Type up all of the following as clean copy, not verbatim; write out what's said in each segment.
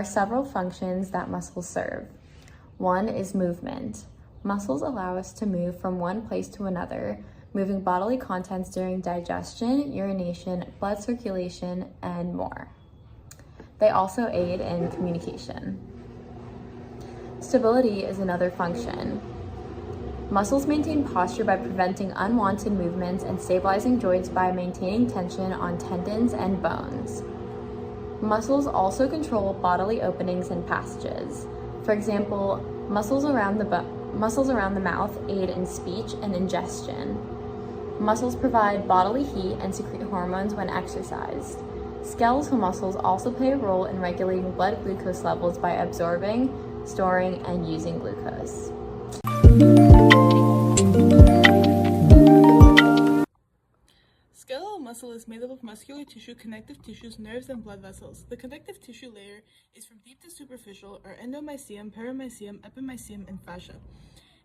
are several functions that muscles serve. One is movement. Muscles allow us to move from one place to another, moving bodily contents during digestion, urination, blood circulation, and more. They also aid in communication. Stability is another function. Muscles maintain posture by preventing unwanted movements and stabilizing joints by maintaining tension on tendons and bones. Muscles also control bodily openings and passages. For example, muscles around the mouth aid in speech and ingestion. Muscles provide bodily heat and secrete hormones when exercised. Skeletal muscles also play a role in regulating blood glucose levels by absorbing, storing, and using glucose. Skeletal muscle is made up of muscular tissue, connective tissues, nerves, and blood vessels. The connective tissue layer is from deep to superficial, or endomysium, perimysium, epimysium, and fascia.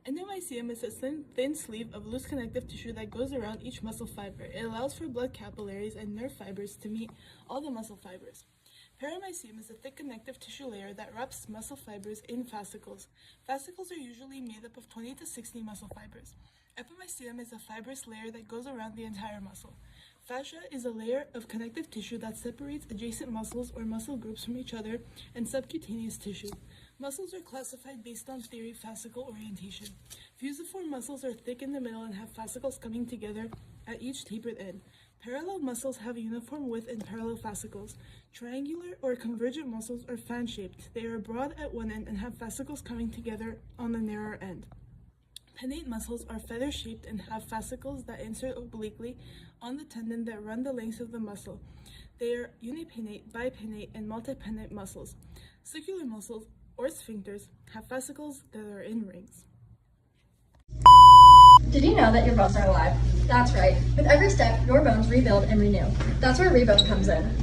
Endomysium is a thin sleeve of loose connective tissue that goes around each muscle fiber. It allows for blood capillaries and nerve fibers to meet all the muscle fibers. Perimysium is a thick connective tissue layer that wraps muscle fibers in fascicles. Fascicles are usually made up of 20 to 60 muscle fibers. Epimysium is a fibrous layer that goes around the entire muscle. Fascia is a layer of connective tissue that separates adjacent muscles or muscle groups from each other and subcutaneous tissue. Muscles are classified based on theory fascicle orientation. Fusiform muscles are thick in the middle and have fascicles coming together at each tapered end. Parallel muscles have a uniform width and parallel fascicles. Triangular or convergent muscles are fan-shaped. They are broad at one end and have fascicles coming together on the narrower end. Pinnate muscles are feather-shaped and have fascicles that insert obliquely on the tendon that run the length of the muscle. They are unipinnate, bipinnate, and multipinnate muscles. Circular muscles, or sphincters, have fascicles that are in rings. Did you know that your bones are alive? That's right. With every step, your bones rebuild and renew. That's where Rebone comes in.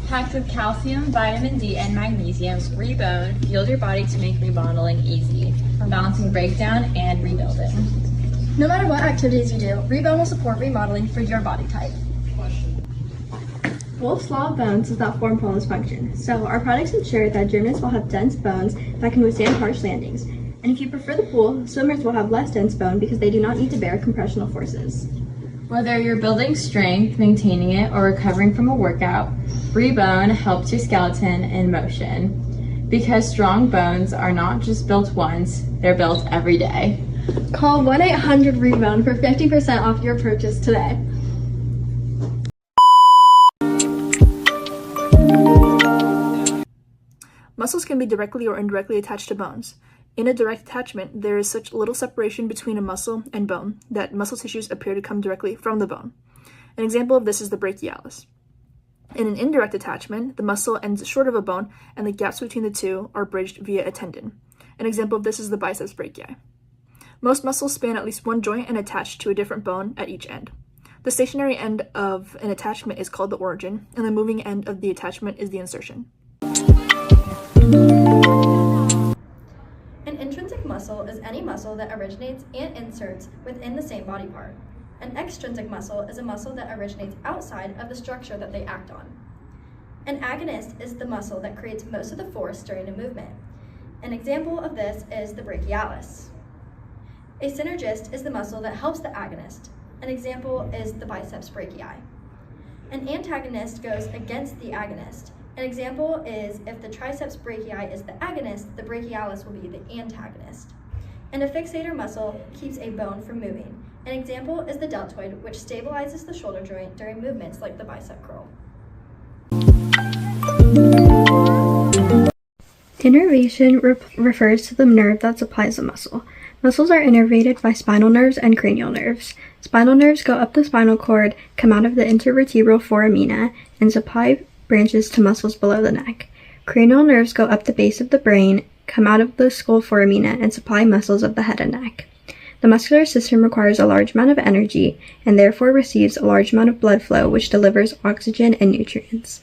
Packed with calcium, vitamin D, and magnesium, Rebone fuels your body to make remodeling easy, balancing breakdown and rebuilding. No matter what activities you do, Rebone will support remodeling for your body type. Wolff's Law of Bones is that form follows function. So our products ensure that gymnasts will have dense bones that can withstand harsh landings. And if you prefer the pool, swimmers will have less dense bone because they do not need to bear compressional forces. Whether you're building strength, maintaining it, or recovering from a workout, Rebone helps your skeleton in motion. Because strong bones are not just built once, they're built every day. Call 1-800-REBONE for 50% off your purchase today. Muscles can be directly or indirectly attached to bones. In a direct attachment, there is such little separation between a muscle and bone that muscle tissues appear to come directly from the bone. An example of this is the brachialis. In an indirect attachment, the muscle ends short of a bone and the gaps between the two are bridged via a tendon. An example of this is the biceps brachii. Most muscles span at least one joint and attach to a different bone at each end. The stationary end of an attachment is called the origin, and the moving end of the attachment is the insertion. An intrinsic muscle is any muscle that originates and inserts within the same body part. An extrinsic muscle is a muscle that originates outside of the structure that they act on. An agonist is the muscle that creates most of the force during a movement. An example of this is the brachialis. A synergist is the muscle that helps the agonist. An example is the biceps brachii. An antagonist goes against the agonist. An example is if the triceps brachii is the agonist, the brachialis will be the antagonist. And a fixator muscle keeps a bone from moving. An example is the deltoid, which stabilizes the shoulder joint during movements like the bicep curl. Innervation refers to the nerve that supplies the muscle. Muscles are innervated by spinal nerves and cranial nerves. Spinal nerves go up the spinal cord, come out of the intervertebral foramina, and supply branches to muscles below the neck. Cranial nerves go up the base of the brain, come out of the skull foramina, and supply muscles of the head and neck. The muscular system requires a large amount of energy and therefore receives a large amount of blood flow, which delivers oxygen and nutrients.